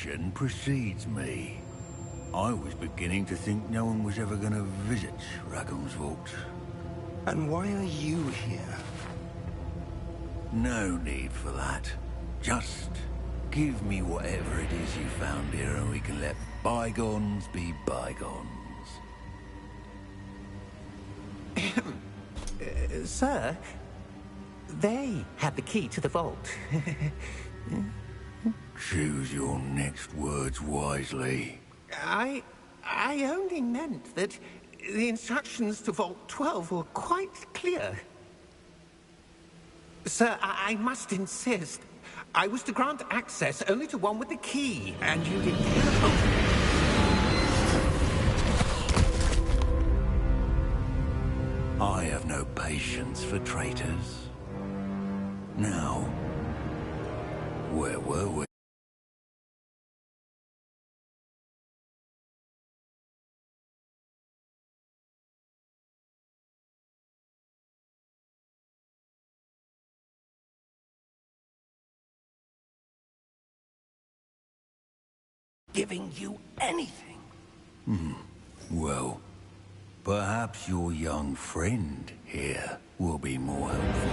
suspicion precedes me. I was beginning to think no one was ever going to visit Ragon's vault. And why are you here? No need for that. Just give me whatever it is you found here and we can let bygones be bygones. Sir, they had the key to the vault. Choose your next words wisely. I only meant that the instructions to Vault 12 were quite clear. Sir, I must insist. I was to grant access only to one with the key, and you didn't teleport me. I have no patience for traitors. Now, where were we? Giving you anything. Well, perhaps your young friend here will be more helpful.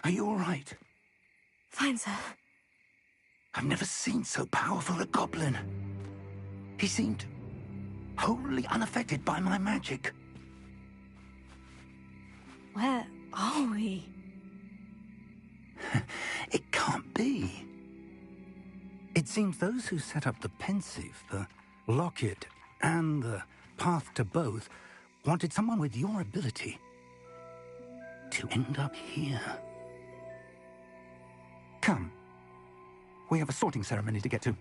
Are you all right? Fine, sir. I've never seen so powerful a goblin. He seemed wholly unaffected by my magic. Where are we? It can't be. It seems those who set up the Pensieve, the Locket, and the Path to Both wanted someone with your ability to end up here. Come. We have a sorting ceremony to get to.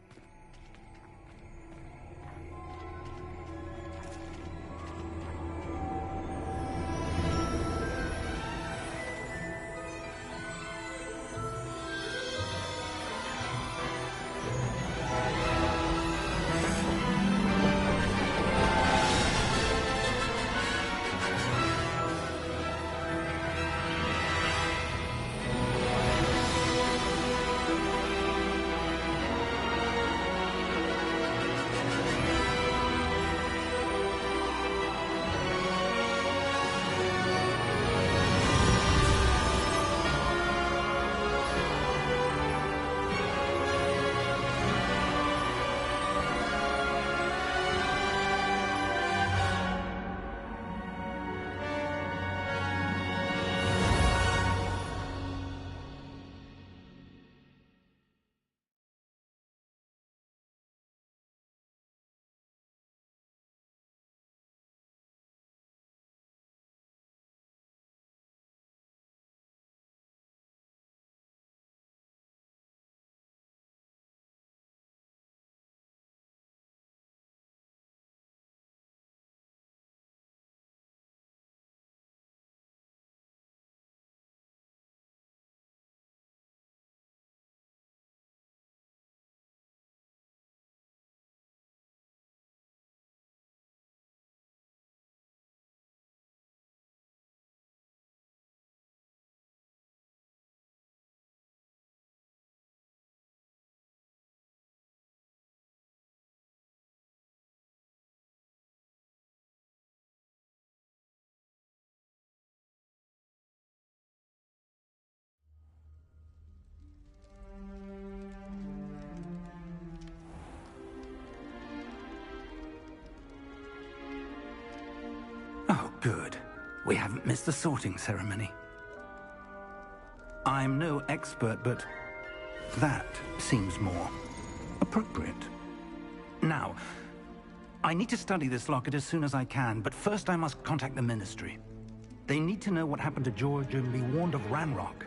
Good. We haven't missed the sorting ceremony. I'm no expert, but that seems more appropriate. Now, I need to study this locket as soon as I can, but first I must contact the Ministry. They need to know what happened to George and be warned of Ranrock.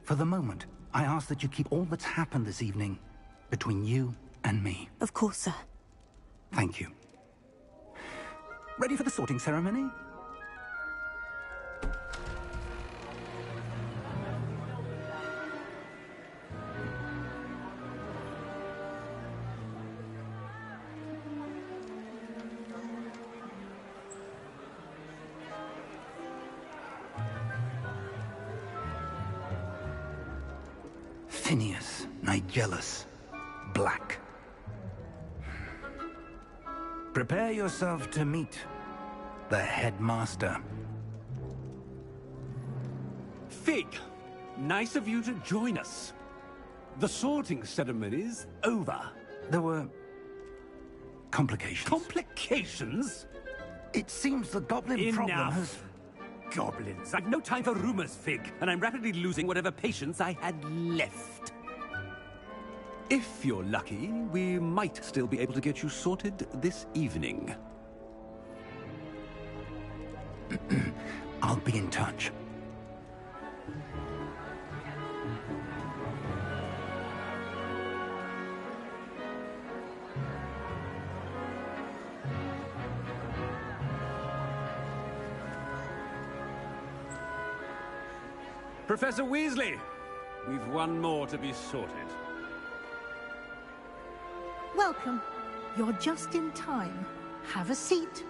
For the moment, I ask that you keep all that's happened this evening between you and me. Of course, sir. Thank you. Ready for the sorting ceremony? Phineas, Nigellus, Black. Prepare yourself to meet the headmaster. Fig, nice of you to join us. The sorting ceremony's over. There were complications. Complications? It seems the goblin problem has... Enough. Goblins. I've no time for rumors, Fig, and I'm rapidly losing whatever patience I had left. If you're lucky, we might still be able to get you sorted this evening. I'll be in touch. Professor Weasley, we've one more to be sorted. Welcome. You're just in time. Have a seat.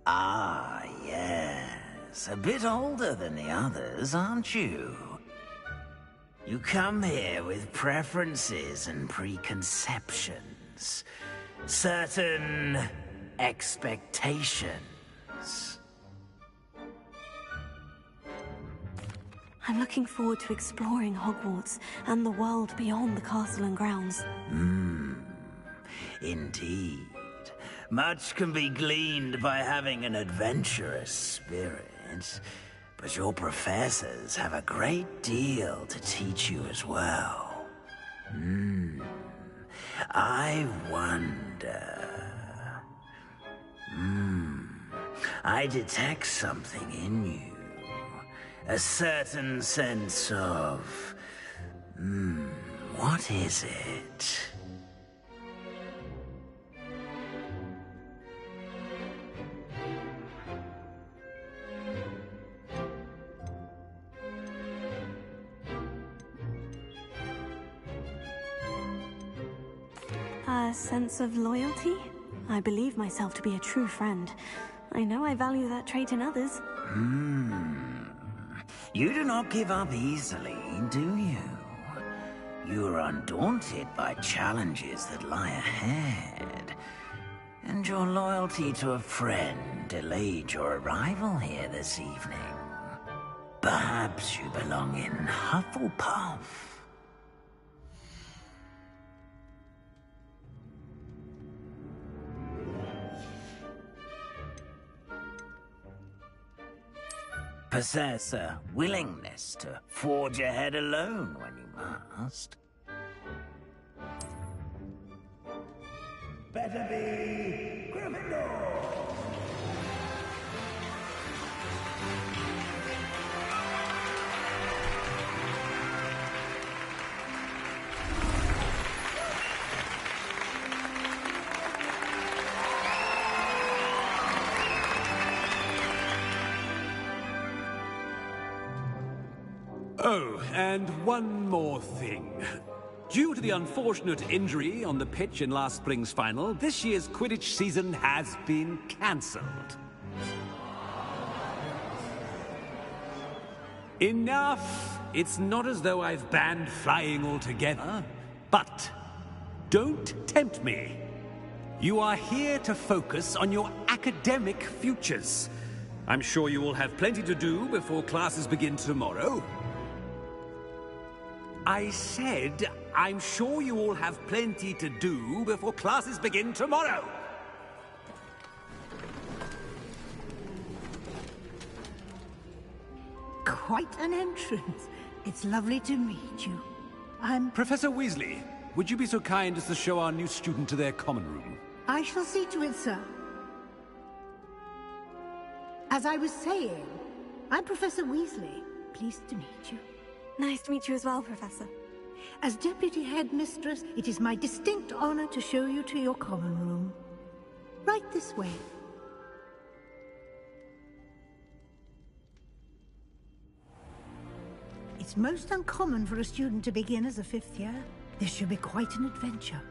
Ah, yes. A bit older than the others, aren't you? You come here with preferences and preconceptions. Certain expectations. I'm looking forward to exploring Hogwarts and the world beyond the castle and grounds. Indeed. Much can be gleaned by having an adventurous spirit. But your professors have a great deal to teach you as well. I wonder... I detect something in you. A certain sense of... what is it? A sense of loyalty? I believe myself to be a true friend. I know I value that trait in others. You do not give up easily, do you? You are undaunted by challenges that lie ahead. And your loyalty to a friend delayed your arrival here this evening. Perhaps you belong in Hufflepuff. Possess a willingness to forge ahead alone when you must. Better be Gryffindor! Oh, and one more thing. Due to the unfortunate injury on the pitch in last spring's final, this year's Quidditch season has been cancelled. Enough! It's not as though I've banned flying altogether, but don't tempt me. You are here to focus on your academic futures. I'm sure you will have plenty to do before classes begin tomorrow. I said, I'm sure you all have plenty to do before classes begin tomorrow. Quite an entrance. It's lovely to meet you. Professor Weasley, would you be so kind as to show our new student to their common room? I shall see to it, sir. As I was saying, I'm Professor Weasley. Pleased to meet you. Nice to meet you as well, Professor. As Deputy Headmistress, it is my distinct honor to show you to your common room. Right this way. It's most uncommon for a student to begin as a fifth year. This should be quite an adventure.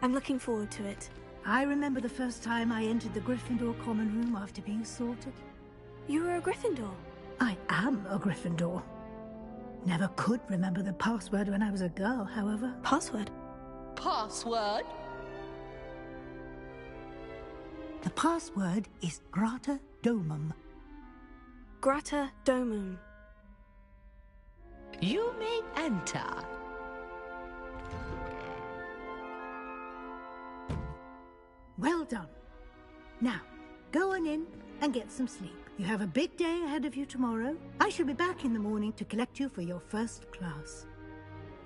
I'm looking forward to it. I remember the first time I entered the Gryffindor common room after being sorted. You were a Gryffindor? I am a Gryffindor. Never could remember the password when I was a girl, however. Password? Password? The password is Grata Domum. Grata Domum. You may enter. Well done. Now, go on in and get some sleep. You have a big day ahead of you tomorrow. I shall be back in the morning to collect you for your first class.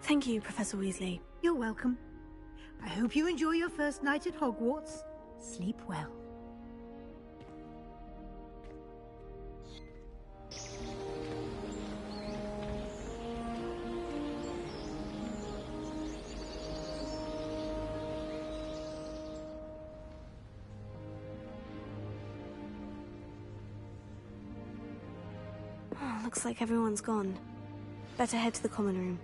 Thank you, Professor Weasley. You're welcome. I hope you enjoy your first night at Hogwarts. Sleep well. Oh, looks like everyone's gone. Better head to the common room.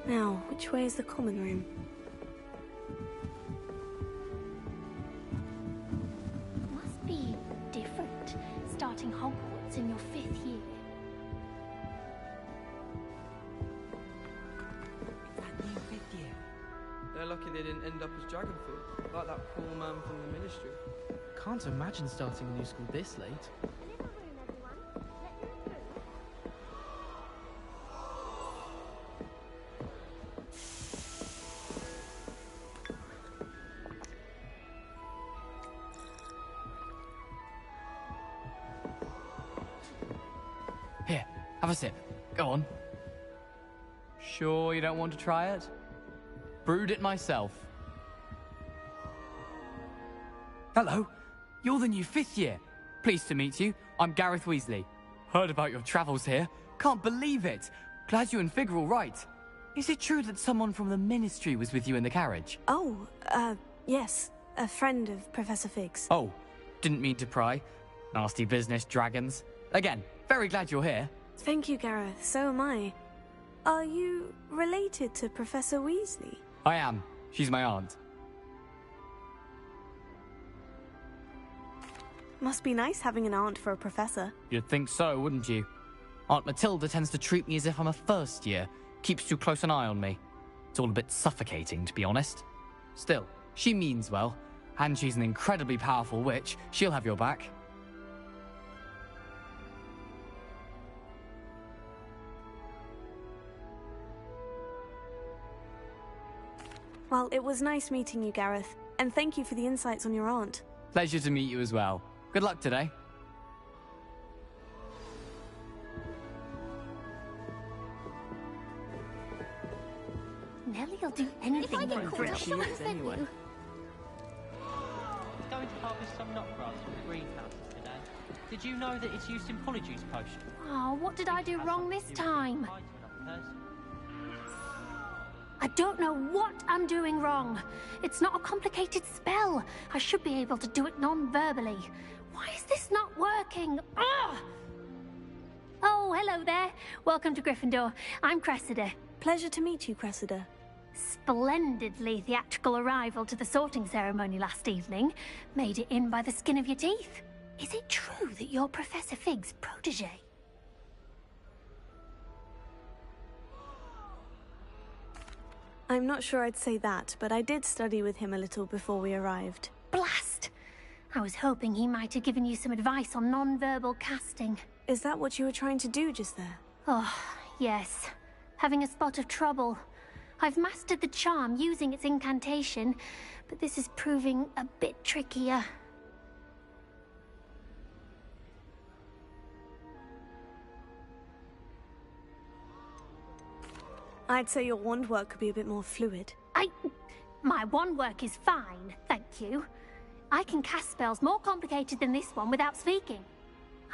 Now, which way is the common room? Must be different, starting Hogwarts in your 5th year. That new 5th year. They're lucky they didn't end up as Dragonfield, like that poor man from the Ministry. Can't imagine starting a new school this late. Here, have a sip. Go on. Sure you don't want to try it? Brewed it myself. Hello, you're the new 5th year. Pleased to meet you. I'm Gareth Weasley. Heard about your travels here. Can't believe it. Glad you and Fig are all right. Is it true that someone from the Ministry was with you in the carriage? Oh, yes. A friend of Professor Fig's. Oh, didn't mean to pry. Nasty business, dragons. Again, very glad you're here. Thank you, Gareth. So am I. Are you related to Professor Weasley? I am. She's my aunt. Must be nice having an aunt for a professor. You'd think so, wouldn't you? Aunt Matilda tends to treat me as if I'm a first year. Keeps too close an eye on me. It's all a bit suffocating, to be honest. Still, she means well. And she's an incredibly powerful witch. She'll have your back. Well, it was nice meeting you, Gareth. And thank you for the insights on your aunt. Pleasure to meet you as well. Good luck today. Nelly'll do anything for a thrill. He's going to harvest some knotgrass from the greenhouses today. Did you know that it's used in Polyjuice potion? Oh, what did I do wrong this time? I don't know what I'm doing wrong. It's not a complicated spell. I should be able to do it non-verbally. Why is this not working? Ugh! Oh, hello there. Welcome to Gryffindor. I'm Cressida. Pleasure to meet you, Cressida. Splendidly theatrical arrival to the sorting ceremony last evening. Made it in by the skin of your teeth. Is it true that you're Professor Fig's protege? I'm not sure I'd say that, but I did study with him a little before we arrived. Blast! I was hoping he might have given you some advice on non-verbal casting. Is that what you were trying to do just there? Oh, yes. Having a spot of trouble. I've mastered the charm using its incantation, but this is proving a bit trickier. I'd say your wand work could be a bit more fluid. My wand work is fine, thank you. I can cast spells more complicated than this one without speaking.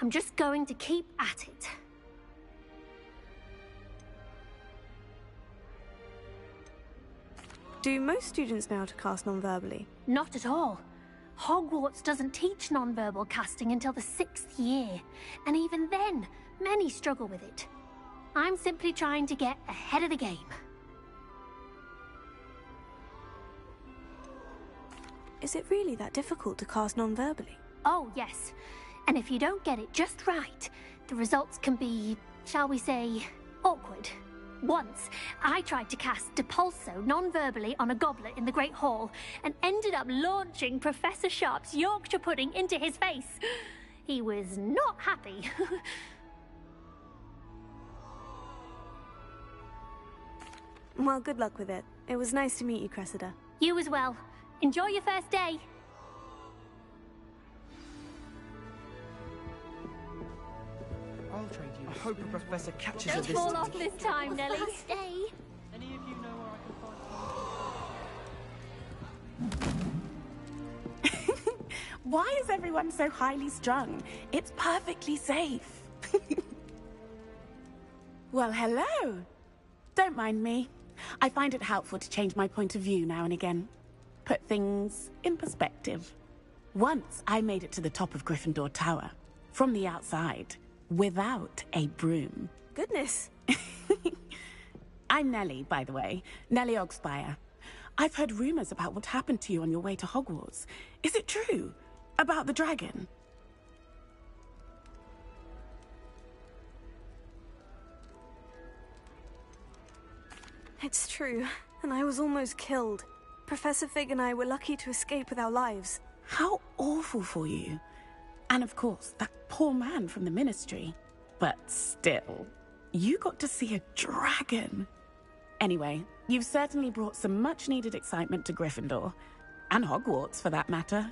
I'm just going to keep at it. Do most students know how to cast non-verbally? Not at all. Hogwarts doesn't teach non-verbal casting until the 6th year, and even then, many struggle with it. I'm simply trying to get ahead of the game. Is it really that difficult to cast non-verbally? Oh, yes. And if you don't get it just right, the results can be, shall we say, awkward. Once, I tried to cast Depulso non-verbally on a goblet in the Great Hall and ended up launching Professor Sharp's Yorkshire pudding into his face. He was not happy. Well, good luck with it. It was nice to meet you, Cressida. You as well. Enjoy your first day. I'll trade you. I hope the professor catches Don't her this fall time. off this time, Nelly. Any of you know where I can find Why is everyone so highly strung? It's perfectly safe. Well, hello. Don't mind me. I find it helpful to change my point of view now and again. Put things in perspective. Once I made it to the top of Gryffindor Tower, from the outside, without a broom. Goodness. I'm Nellie, by the way. Nellie Ogspire. I've heard rumors about what happened to you on your way to Hogwarts. Is it true? About the dragon? It's true, and I was almost killed. Professor Fig and I were lucky to escape with our lives. How awful for you. And of course, that poor man from the Ministry. But still, you got to see a dragon. Anyway, you've certainly brought some much-needed excitement to Gryffindor. And Hogwarts, for that matter.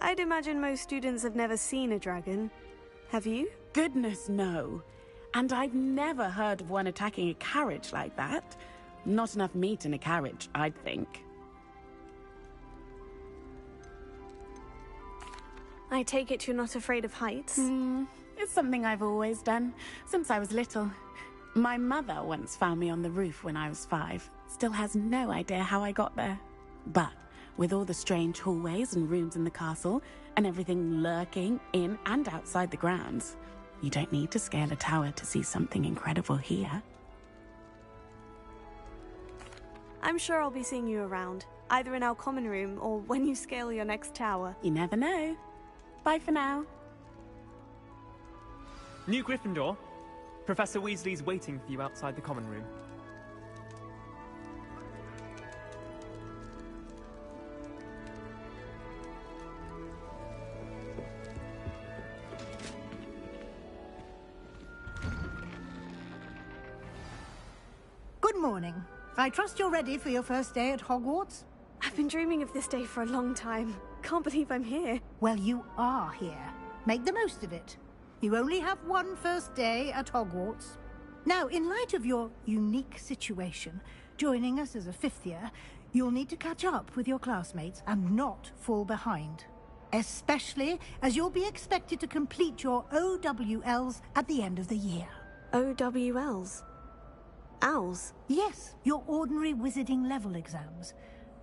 I'd imagine most students have never seen a dragon. Have you? Goodness, no. And I've never heard of one attacking a carriage like that. Not enough meat in a carriage, I'd think. I take it you're not afraid of heights? It's something I've always done, since I was little. My mother once found me on the roof when I was 5. Still has no idea how I got there. But with all the strange hallways and rooms in the castle, and everything lurking in and outside the grounds, you don't need to scale a tower to see something incredible here. I'm sure I'll be seeing you around, either in our common room or when you scale your next tower. You never know. Bye for now. New Gryffindor. Professor Weasley's waiting for you outside the common room. Good morning. I trust you're ready for your first day at Hogwarts? I've been dreaming of this day for a long time. Can't believe I'm here. Well, you are here. Make the most of it. You only have one first day at Hogwarts. Now, in light of your unique situation, joining us as a 5th year, you'll need to catch up with your classmates and not fall behind. Especially as you'll be expected to complete your OWLs at the end of the year. OWLs? Owls? Yes, your ordinary wizarding level exams.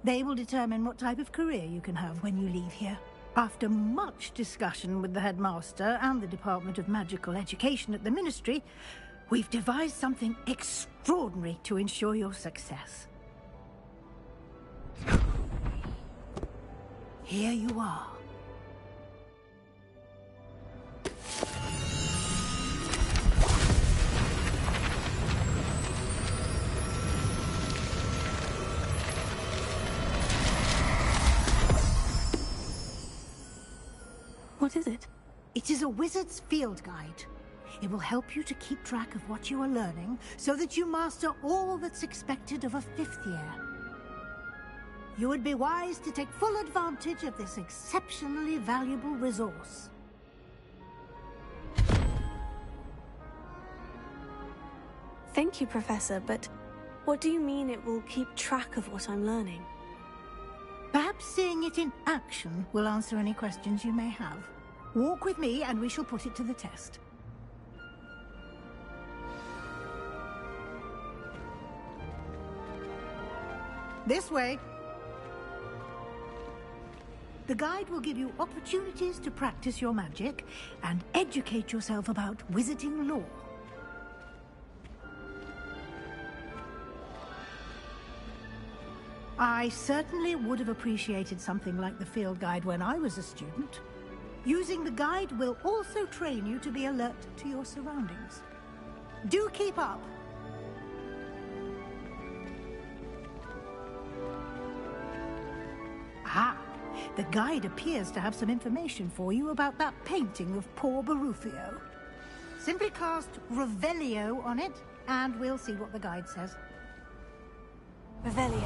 They will determine what type of career you can have when you leave here. After much discussion with the headmaster and the Department of Magical Education at the Ministry, we've devised something extraordinary to ensure your success. Here you are. What is it? It is a wizard's field guide. It will help you to keep track of what you are learning so that you master all that's expected of a 5th year. You would be wise to take full advantage of this exceptionally valuable resource. Thank you, Professor, but what do you mean it will keep track of what I'm learning? Perhaps seeing it in action will answer any questions you may have. Walk with me and we shall put it to the test. This way. The guide will give you opportunities to practice your magic and educate yourself about wizarding lore. I certainly would have appreciated something like the field guide when I was a student. Using the guide will also train you to be alert to your surroundings. Do keep up. Ah, the guide appears to have some information for you about that painting of poor Barufio. Simply cast Revelio on it, and we'll see what the guide says. Revelio.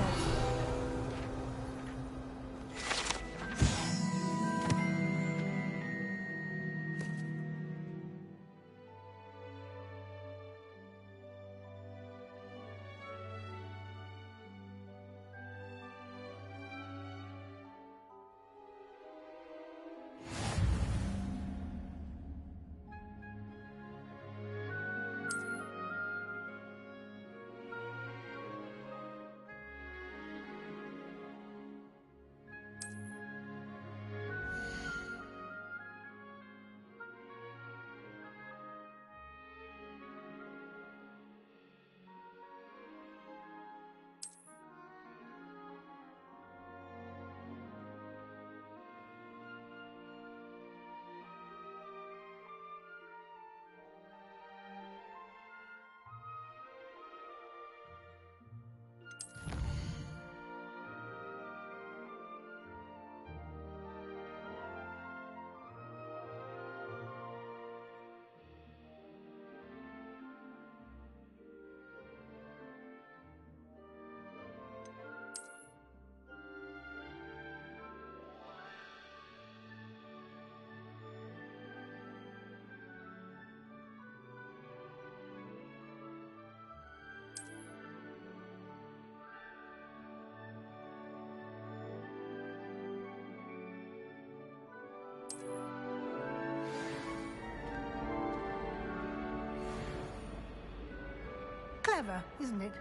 Clever, isn't it?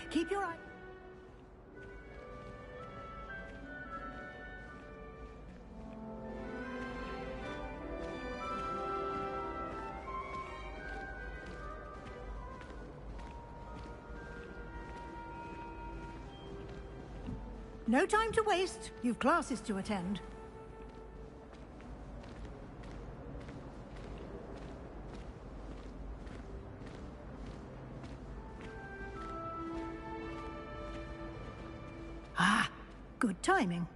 Keep your eye... No time to waste. You've classes to attend. Ah, good timing.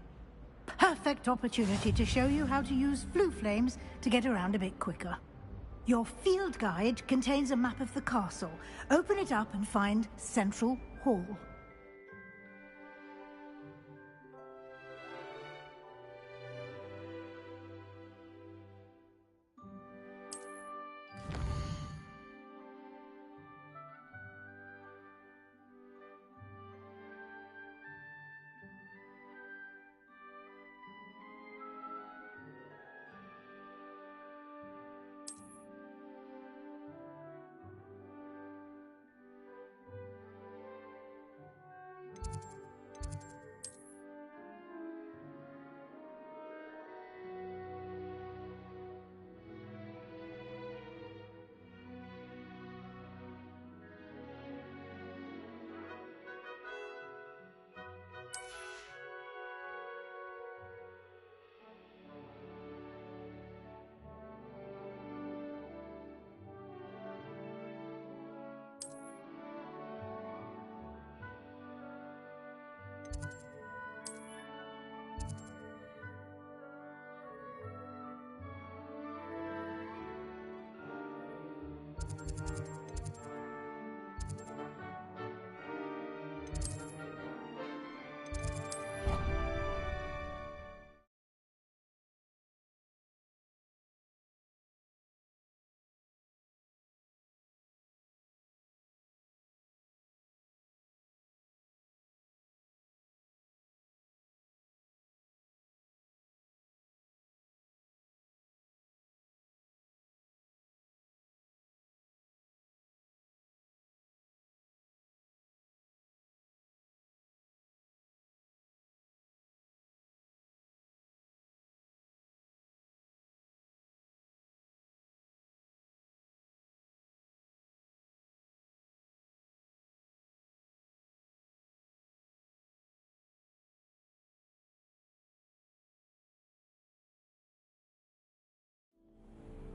Perfect opportunity to show you how to use flue flames to get around a bit quicker. Your field guide contains a map of the castle. Open it up and find Central Hall.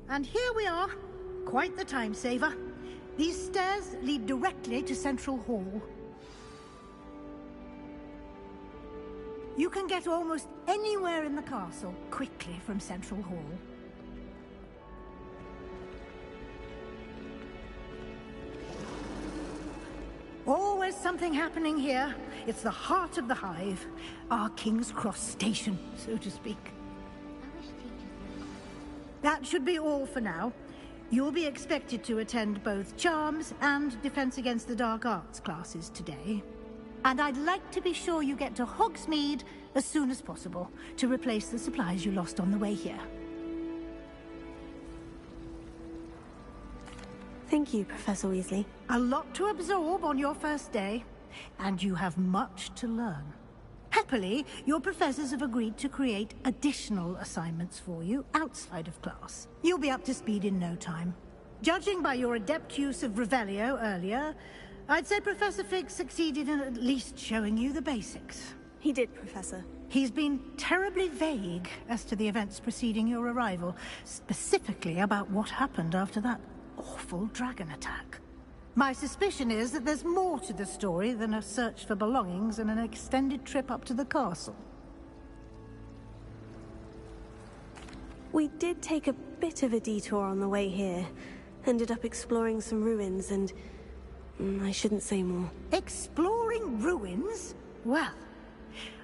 And here we are. Quite the time saver. These stairs lead directly to Central Hall. You can get almost anywhere in the castle quickly from Central Hall. Always something happening here. It's the heart of the Hive. Our King's Cross station, so to speak. That should be all for now. You'll be expected to attend both Charms and Defense Against the Dark Arts classes today. And I'd like to be sure you get to Hogsmeade as soon as possible to replace the supplies you lost on the way here. Thank you, Professor Weasley. A lot to absorb on your first day, and you have much to learn. Happily, your professors have agreed to create additional assignments for you outside of class. You'll be up to speed in no time. Judging by your adept use of Revelio earlier, I'd say Professor Fig succeeded in at least showing you the basics. He did, Professor. He's been terribly vague as to the events preceding your arrival, specifically about what happened after that awful dragon attack. My suspicion is that there's more to the story than a search for belongings and an extended trip up to the castle. We did take a bit of a detour on the way here. Ended up exploring some ruins and... I shouldn't say more. Exploring ruins? Well,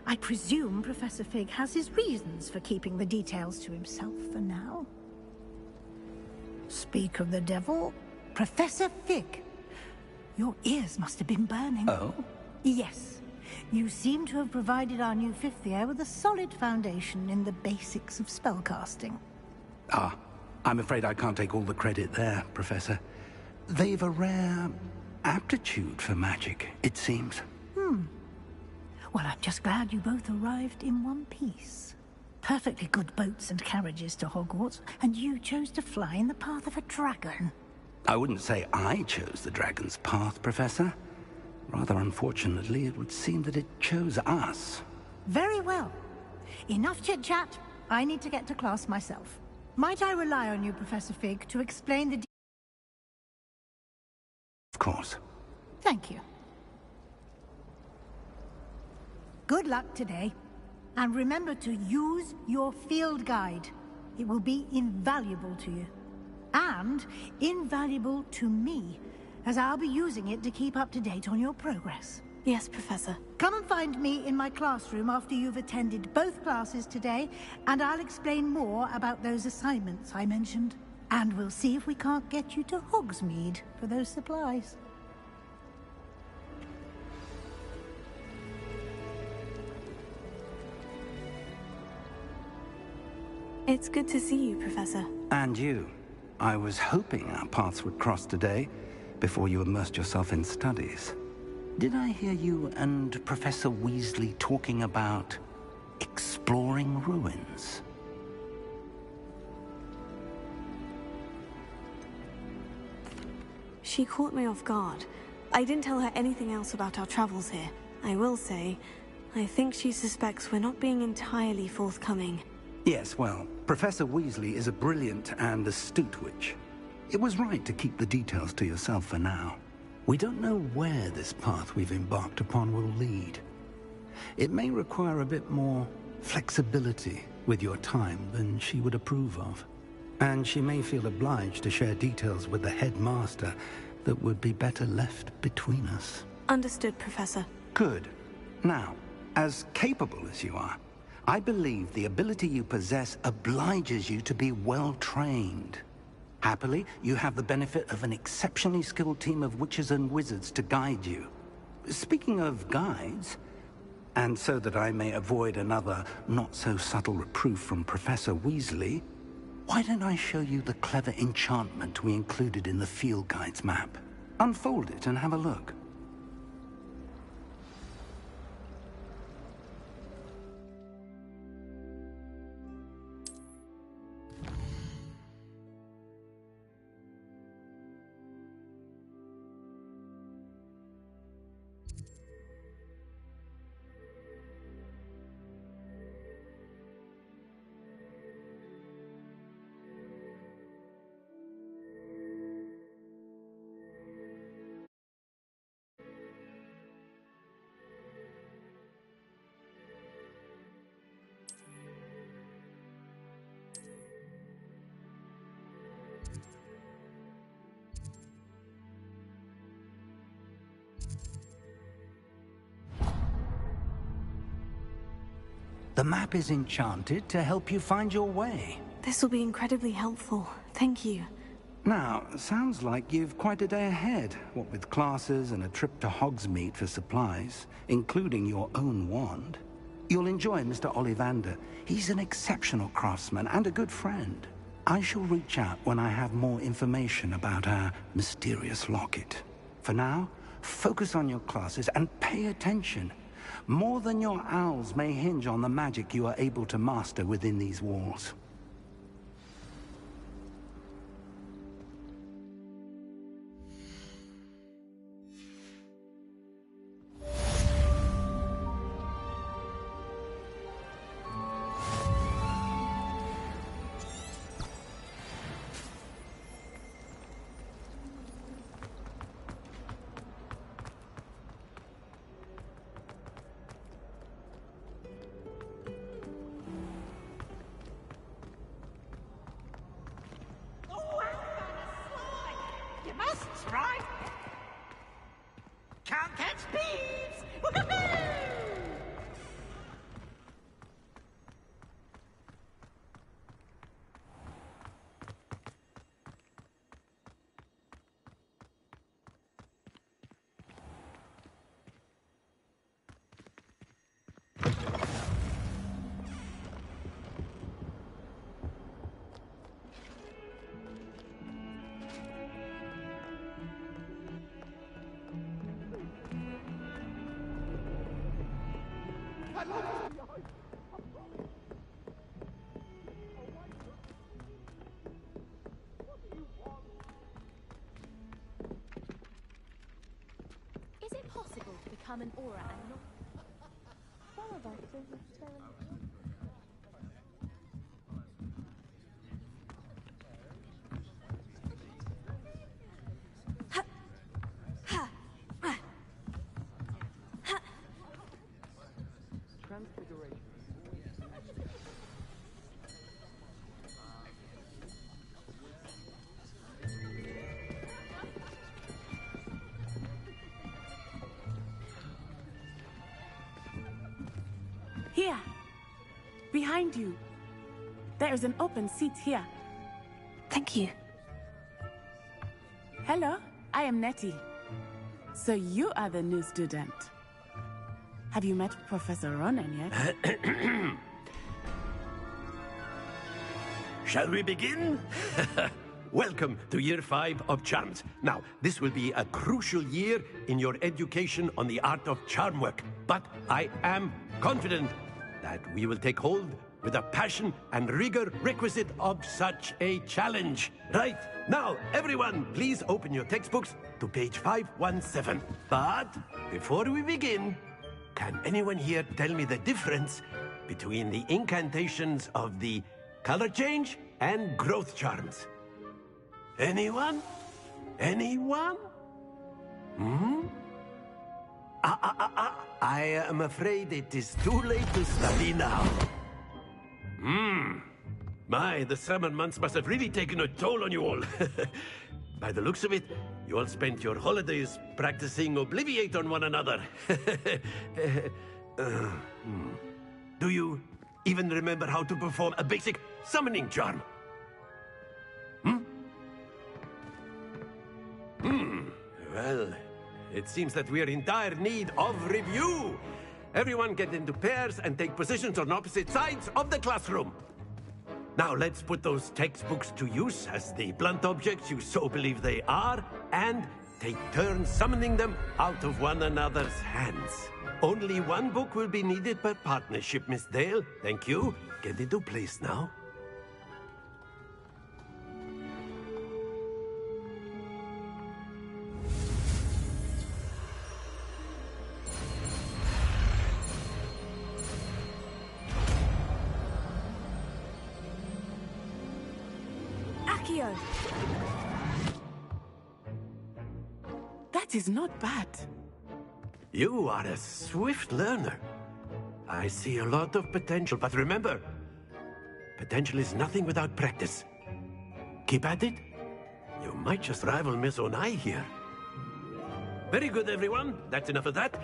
I presume Professor Fig has his reasons for keeping the details to himself for now. Speak of the devil, Professor Fig. Your ears must have been burning. Oh? Yes. You seem to have provided our new fifth year with a solid foundation in the basics of spellcasting. Ah, I'm afraid I can't take all the credit there, Professor. They've a rare aptitude for magic, it seems. Well, I'm just glad you both arrived in one piece. Perfectly good boats and carriages to Hogwarts, and you chose to fly in the path of a dragon. I wouldn't say I chose the dragon's path, Professor. Rather unfortunately, it would seem that it chose us. Very well. Enough chit-chat. I need to get to class myself. Might I rely on you, Professor Fig, to explain the... Of course. Thank you. Good luck today. And remember to use your field guide. It will be invaluable to you. And invaluable to me, as I'll be using it to keep up to date on your progress. Yes, Professor. Come and find me in my classroom after you've attended both classes today, and I'll explain more about those assignments I mentioned. And we'll see if we can't get you to Hogsmeade for those supplies. It's good to see you, Professor. And you. I was hoping our paths would cross today, before you immersed yourself in studies. Did I hear you and Professor Weasley talking about exploring ruins? She caught me off guard. I didn't tell her anything else about our travels here. I will say, I think she suspects we're not being entirely forthcoming. Yes, well, Professor Weasley is a brilliant and astute witch. It was right to keep the details to yourself for now. We don't know where this path we've embarked upon will lead. It may require a bit more flexibility with your time than she would approve of. And she may feel obliged to share details with the headmaster that would be better left between us. Understood, Professor. Good. Now, as capable as you are, I believe the ability you possess obliges you to be well trained. Happily, you have the benefit of an exceptionally skilled team of witches and wizards to guide you. Speaking of guides, and so that I may avoid another not-so-subtle reproof from Professor Weasley, why don't I show you the clever enchantment we included in the field guide's map? Unfold it and have a look. The map is enchanted to help you find your way. This will be incredibly helpful. Thank you. Now, sounds like you've quite a day ahead, what with classes and a trip to Hogsmeade for supplies, including your own wand. You'll enjoy Mr. Ollivander. He's an exceptional craftsman and a good friend. I shall reach out when I have more information about our mysterious locket. For now, focus on your classes and pay attention. More than your owls may hinge on the magic you are able to master within these walls. Is it possible to become an aura and not... Some of us Here. Behind you. There is an open seat here. Thank you. Hello, I am Nettie. So you are the new student. Have you met Professor Ronan yet? Shall we begin? Welcome to Year 5 of Charms. Now, this will be a crucial year in your education on the art of charm work. But I am confident that we will take hold with the passion and rigor requisite of such a challenge. Right, now, everyone, please open your textbooks to page 517. But before we begin, can anyone here tell me the difference between the incantations of the color change and growth charms? Anyone? Anyone? I am afraid it is too late to study now. My, the summer months must have really taken a toll on you all. By the looks of it, you all spent your holidays practicing Obliviate on one another. Do you even remember how to perform a basic summoning charm? Well, it seems that we are in dire need of review. Everyone get into pairs and take positions on opposite sides of the classroom. Now let's put those textbooks to use as the blunt objects you so believe they are, and take turns summoning them out of one another's hands. Only one book will be needed per partnership, Miss Dale. Thank you. Get into place now. That is not bad. You are a swift learner. I see a lot of potential, but remember, potential is nothing without practice. Keep at it. You might just rival Miss Onai here. Very good, everyone. That's enough of that.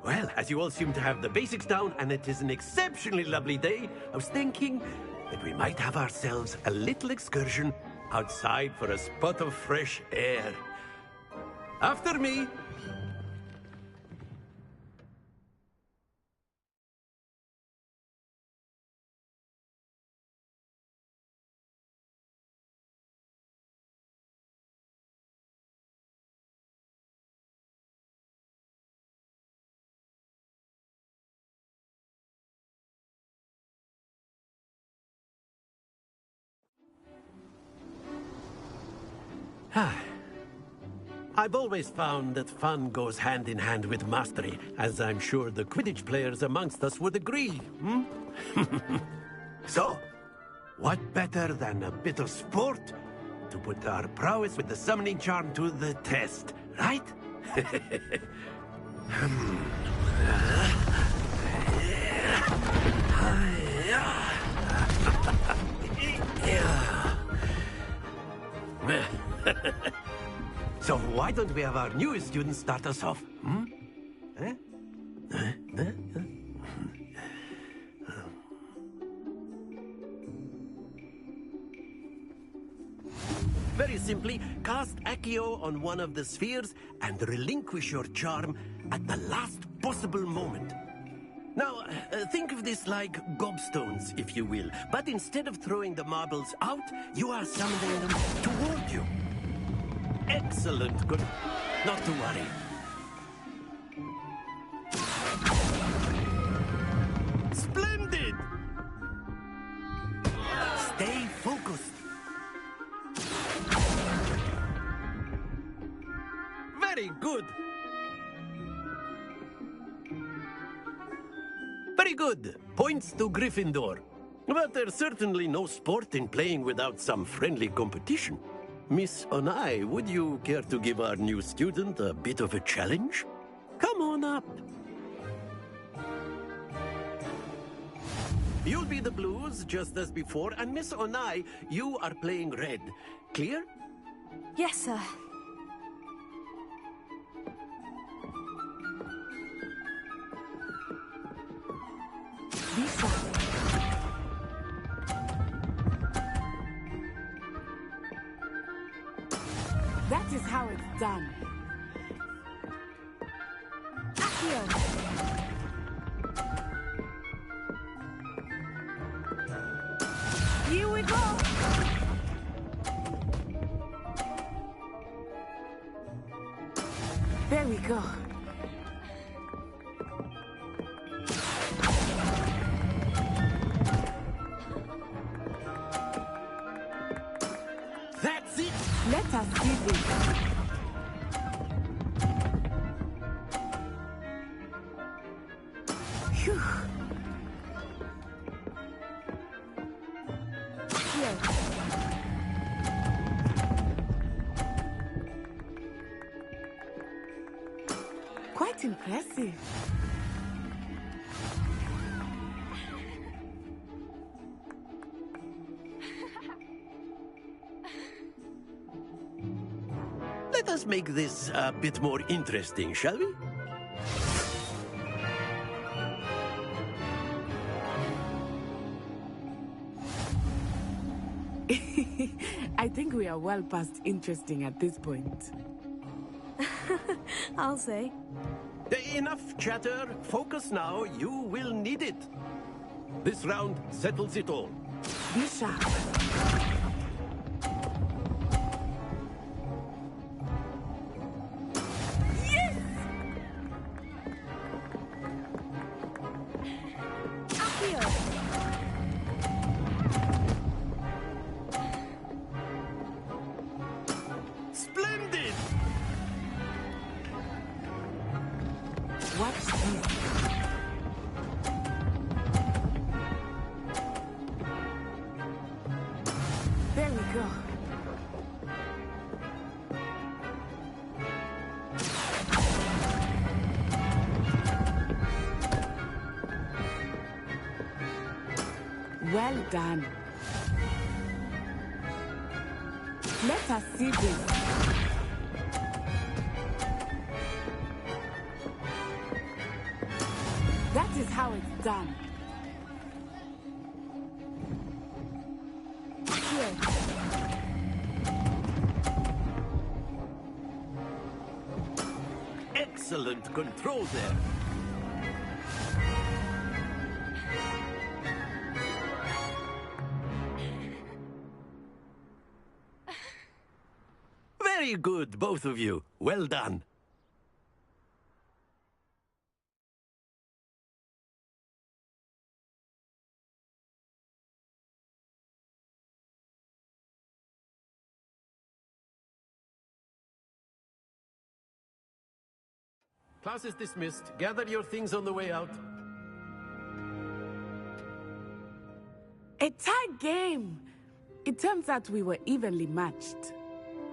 Well, as you all seem to have the basics down, and it is an exceptionally lovely day, I was thinking that we might have ourselves a little excursion outside for a spot of fresh air. After me! I've always found that fun goes hand in hand with mastery, as I'm sure the Quidditch players amongst us would agree, hmm? So, what better than a bit of sport to put our prowess with the summoning charm to the test, right? So why don't we have our newest student start us off? Hmm? Very simply, cast Accio on one of the spheres and relinquish your charm at the last possible moment. Now, think of this like gobstones, if you will. But instead of throwing the marbles out, you are summoning them toward you. Excellent. Good. Not to worry. Splendid! Stay focused. Very good. Very good. Points to Gryffindor. But there's certainly no sport in playing without some friendly competition. Miss Onai, would you care to give our new student a bit of a challenge? Come on up. You'll be the blues, just as before, and Miss Onai, you are playing red. Clear? Yes, sir. That is how it's done. Accio! Here we go! There we go. That's it! Let us see this. Phew. Here. Quite impressive. Let us make this a bit more interesting, shall we? I think we are well past interesting at this point. I'll say. Enough chatter. Focus now. You will need it. This round settles it all. Be sharp. Splendid! Watch this. There we go. Well done. Let us see this. This is how it's done. Here. Excellent control there. Very good, both of you. Well done. Class is dismissed. Gather your things on the way out. A tight game. It turns out we were evenly matched.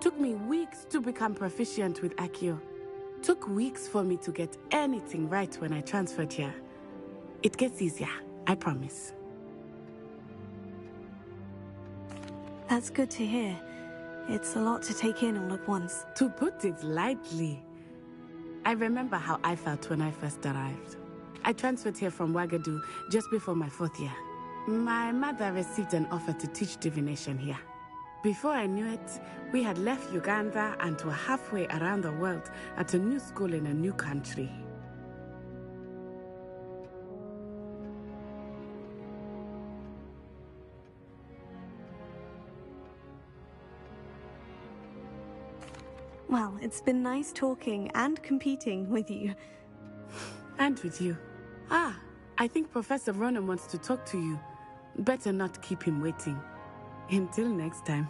Took me weeks to become proficient with Accio. Took weeks for me to get anything right when I transferred here. It gets easier, I promise. That's good to hear. It's a lot to take in all at once. To put it lightly. I remember how I felt when I first arrived. I transferred here from Wagadu just before my 4th year. My mother received an offer to teach divination here. Before I knew it, we had left Uganda and were halfway around the world at a new school in a new country. Well, it's been nice talking and competing with you. And with you. Ah, I think Professor Ronan wants to talk to you. Better not keep him waiting. Until next time.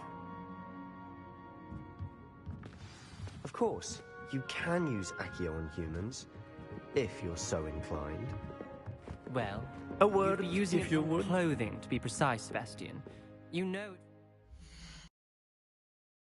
Of course, you can use Accio on humans, if you're so inclined. Well, a word you'd be using if it you on would. clothing, to be precise, Sebastian. You know...